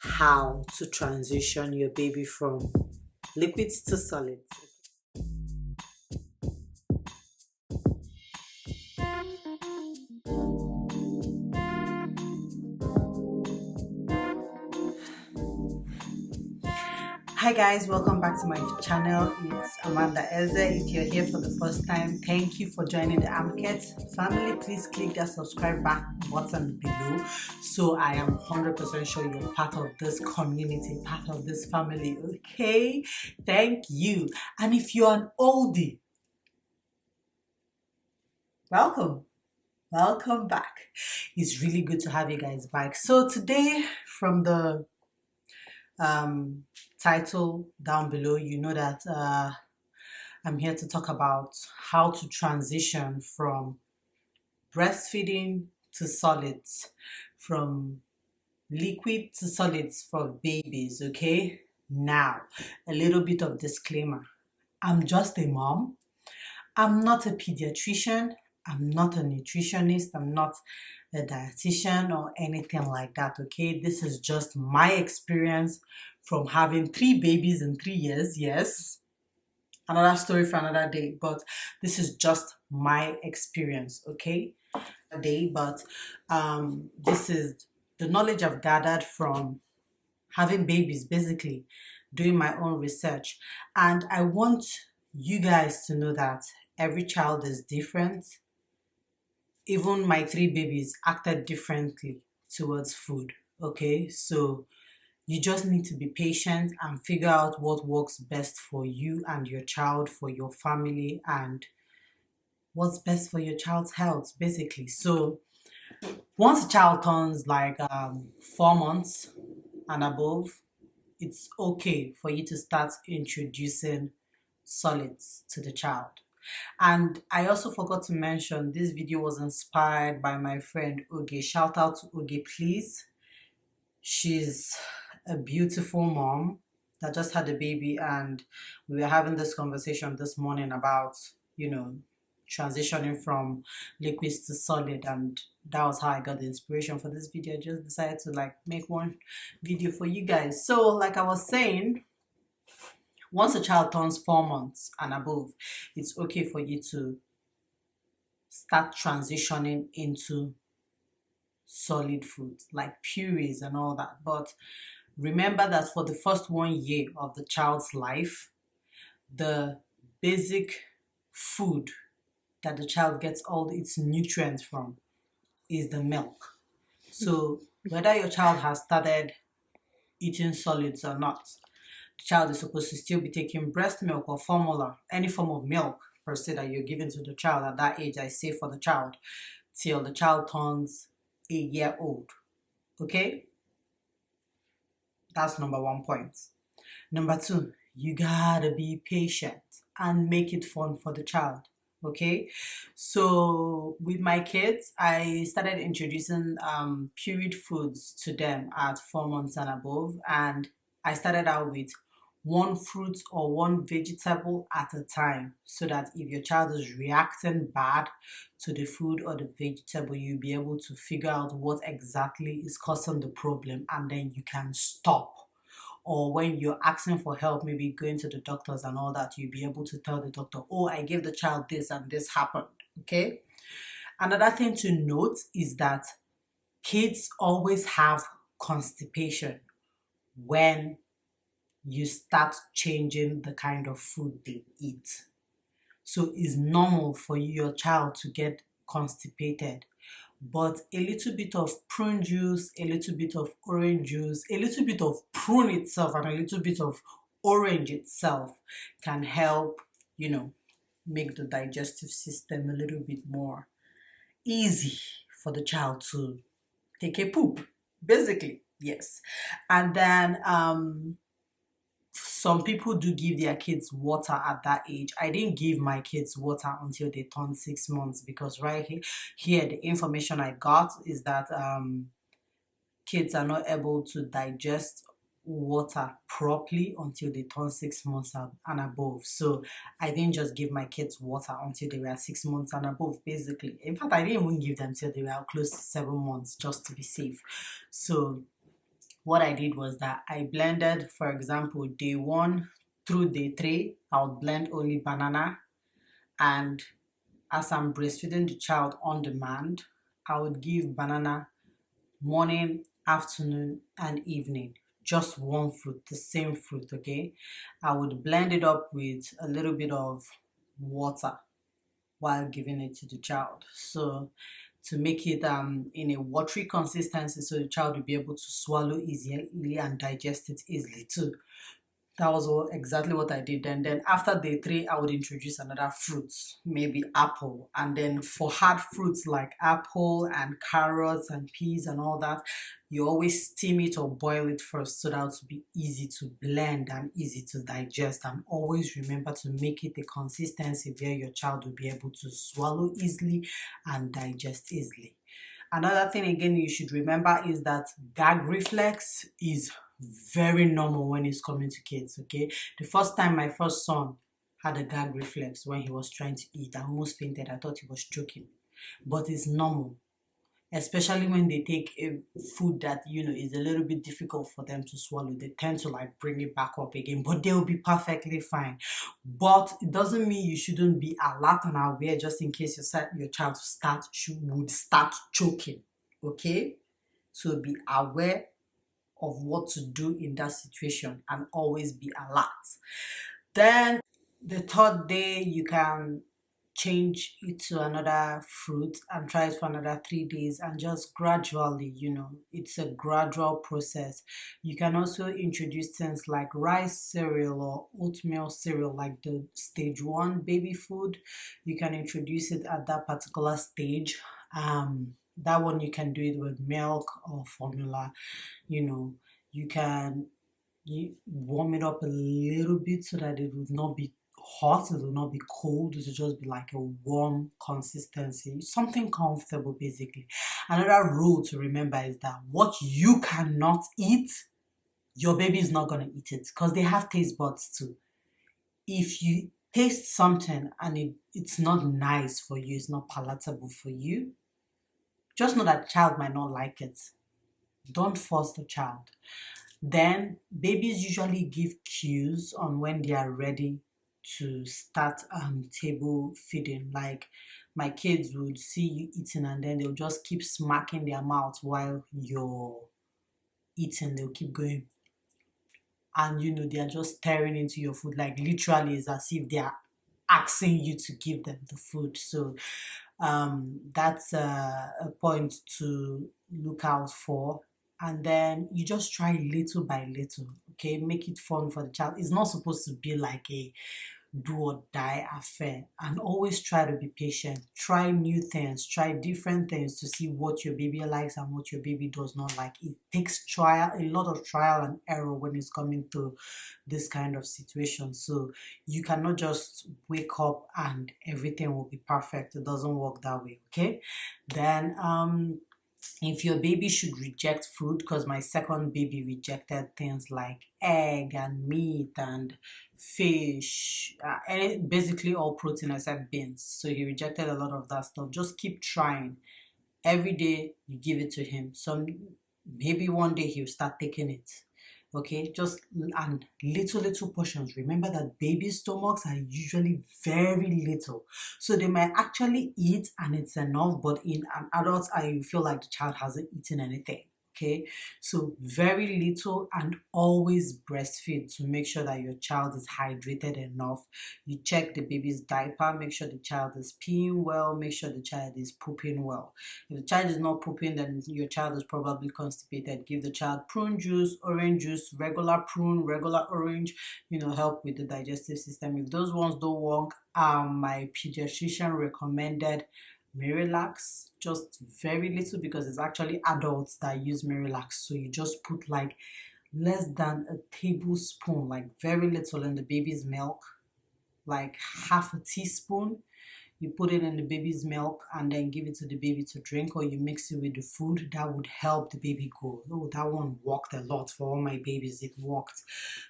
how to transition your baby from liquids to solids. Hi guys, welcome back to my channel. It's Amanda Eze. If you're here for the first time, thank you for joining the Amket family. Please click that subscribe button below so I am 100% sure you're part of this community, part of this family. Okay, thank you. And if you're an oldie, welcome back. It's really good to have you guys back. So today, from the title down below, you know that I'm here to talk about how to transition from breastfeeding to solids, from liquid to solids for babies. Okay, now a little bit of disclaimer: I'm just a mom. I'm not a pediatrician, I'm not a nutritionist, I'm not a dietitian or anything like that. Okay, this is just my experience from having 3 babies in 3 years. Yes, another story for another day, but this is just my experience. Okay, but this is the knowledge I've gathered from having babies, basically doing my own research. And I want you guys to know that every child is different. Even my 3 babies acted differently towards food. Okay, so you just need to be patient and figure out what works best for you and your child, for your family, and what's best for your child's health, basically. So once a child turns like 4 months and above, it's okay for you to start introducing solids to the child. And I also forgot to mention this video was inspired by my friend Oge. Shout out to Oge, please. She's a beautiful mom that just had a baby, and we were having this conversation this morning about, transitioning from liquids to solid, and that was how I got the inspiration for this video. I just decided to make one video for you guys. So like I was saying, once a child turns 4 months and above, it's okay for you to start transitioning into solid foods like purees and all that. But remember that for the first 1 year of the child's life, the basic food that the child gets all its nutrients from is the milk. So whether your child has started eating solids or not, the child is supposed to still be taking breast milk or formula, any form of milk per se that you're giving to the child at that age. I say for the child till the child turns a year old. Okay, that's number 1 point. Number 2, you gotta be patient and make it fun for the child. Okay, so with my kids, I started introducing pureed foods to them at 4 months and above, and I started out with one fruit or one vegetable at a time, so that if your child is reacting bad to the food or the vegetable, you'll be able to figure out what exactly is causing the problem, and then you can stop. Or when you're asking for help, maybe going to the doctors and all that, you'll be able to tell the doctor, oh, I gave the child this and this happened. Okay, another thing to note is that kids always have constipation when you start changing the kind of food they eat. So it's normal for your child to get constipated, but a little bit of prune juice, a little bit of orange juice, a little bit of prune itself, and a little bit of orange itself can help, make the digestive system a little bit more easy for the child to take a poop, basically. Yes. And then some people do give their kids water at that age. I didn't give my kids water until they turned 6 months, because right here the information I got is that kids are not able to digest water properly until they turn 6 months and above. So I didn't just give my kids water until they were 6 months and above, basically. In fact, I didn't even give them till they were close to 7 months, just to be safe. So what I did was that I blended, for example, day 1 through day 3, I would blend only banana. And as I'm breastfeeding the child on demand, I would give banana morning, afternoon, and evening. Just one fruit, the same fruit, okay? I would blend it up with a little bit of water while giving it to the child. So to make it in a watery consistency so the child will be able to swallow easily and digest it easily too. That was exactly what I did. And then after day 3, I would introduce another fruit, maybe apple. And then for hard fruits like apple and carrots and peas and all that, you always steam it or boil it first so that it will be easy to blend and easy to digest. And always remember to make it a consistency where your child will be able to swallow easily and digest easily. Another thing again you should remember is that gag reflex is very normal when it's coming to kids, okay? The first time my first son had a gag reflex when he was trying to eat, I almost fainted. I thought he was choking. But it's normal, especially when they take a food that is a little bit difficult for them to swallow. They tend to like bring it back up again, but they'll be perfectly fine. But it doesn't mean you shouldn't be alert and aware just in case your child would start choking, okay? So be aware of what to do in that situation and always be alert. Then the third day, you can change it to another fruit and try it for another 3 days, and just gradually, it's a gradual process. You can also introduce things like rice cereal or oatmeal cereal, like the stage 1 baby food. You can introduce it at that particular stage. That one you can do it with milk or formula. You can warm it up a little bit so that it would not be hot, it will not be cold, it will just be like a warm consistency, something comfortable basically. Another rule to remember is that what you cannot eat, your baby is not going to eat it, because they have taste buds too. If you taste something and it's not nice for you, it's not palatable for you, just know that child might not like it. Don't force the child. Then babies usually give cues on when they are ready to start table feeding. Like my kids would see you eating and then they'll just keep smacking their mouth while you're eating. They'll keep going. And they are just staring into your food. Like literally, it's as if they are asking you to give them the food. So that's a point to look out for. And then you just try little by little, okay? Make it fun for the child. It's not supposed to be like a do or die affair. And always try to be patient. Try new things, try different things to see what your baby likes and what your baby does not like. It takes a lot of trial and error when it's coming to this kind of situation. So you cannot just wake up and everything will be perfect. It doesn't work that way, okay? Then if your baby should reject food, because my second baby rejected things like egg and meat and fish, basically all protein except beans. So he rejected a lot of that stuff. Just keep trying. Every day you give it to him. So maybe one day he'll start taking it. Okay, just and little portions. Remember that baby stomachs are usually very little, so they might actually eat and it's enough, but in an adult's eye you feel like the child hasn't eaten anything. Okay, so very little, and always breastfeed to make sure that your child is hydrated enough. You check the baby's diaper, make sure the child is peeing well, make sure the child is pooping well. If the child is not pooping, then your child is probably constipated. Give the child prune juice, orange juice, regular prune, regular orange, help with the digestive system. If those ones don't work, my pediatrician recommended Miralax, just very little, because it's actually adults that use Miralax. So you just put like less than a tablespoon, like very little, in the baby's milk, like half a teaspoon. You put it in the baby's milk and then give it to the baby to drink, or you mix it with the food. That would help the baby go. Oh, that one worked a lot for all my babies. It worked.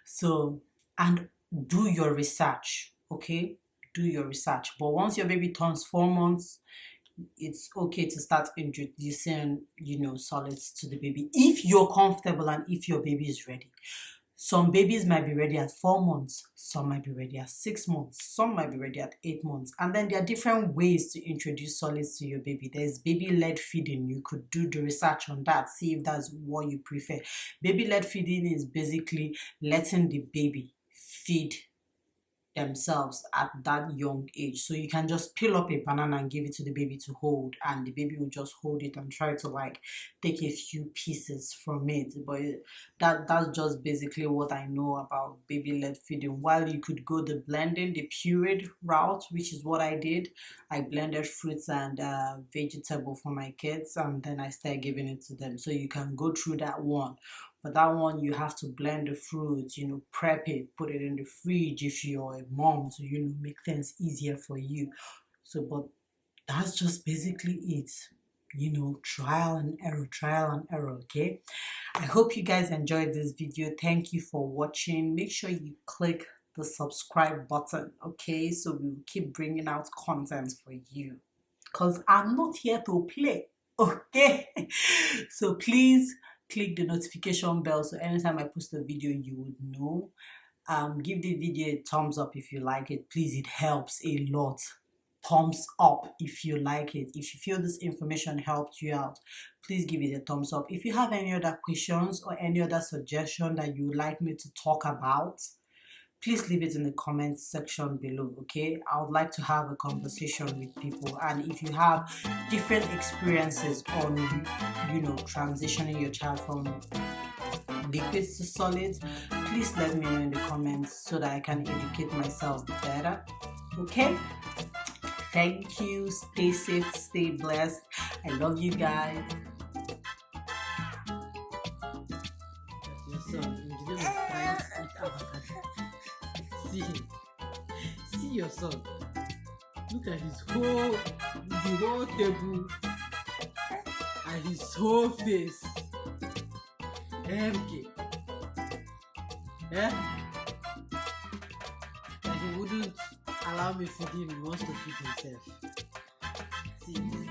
So, and do your research, okay? Do your research. But once your baby turns 4 months, it's okay to start introducing, solids to the baby if you're comfortable and if your baby is ready. Some babies might be ready at 4 months, some might be ready at 6 months, some might be ready at 8 months. And then there are different ways to introduce solids to your baby. There's baby-led feeding. You could do the research on that, see if that's what you prefer. Baby-led feeding is basically letting the baby feed themselves at that young age. So you can just peel up a banana and give it to the baby to hold, and the baby will just hold it and try to like take a few pieces from it. But that's just basically what I know about baby-led feeding. While you could go the blending, the pureed route, which is what I did. I blended fruits and vegetable for my kids, and then I started giving it to them. So you can go through that one. But that one, you have to blend the fruits, prep it, put it in the fridge if you're a mom to, make things easier for you. So, but that's just basically it. Trial and error, okay? I hope you guys enjoyed this video. Thank you for watching. Make sure you click the subscribe button, okay? So we will keep bringing out content for you. Because I'm not here to play, okay? So please click the notification bell so anytime I post a video you would know. Give the video a thumbs up if you like it. Please, it helps a lot. Thumbs up if you like it. If you feel this information helped you out, please give it a thumbs up. If you have any other questions or any other suggestion that you would like me to talk about, please leave it in the comments section below, okay? I would like to have a conversation with people. And if you have different experiences on, transitioning your child from liquids to solids, please let me know in the comments so that I can educate myself better, okay? Thank you. Stay safe, stay blessed. I love you guys. See your son. Look at the whole table and his whole face. MK. Yeah? And he wouldn't allow me feed him. He wants to feed himself. See.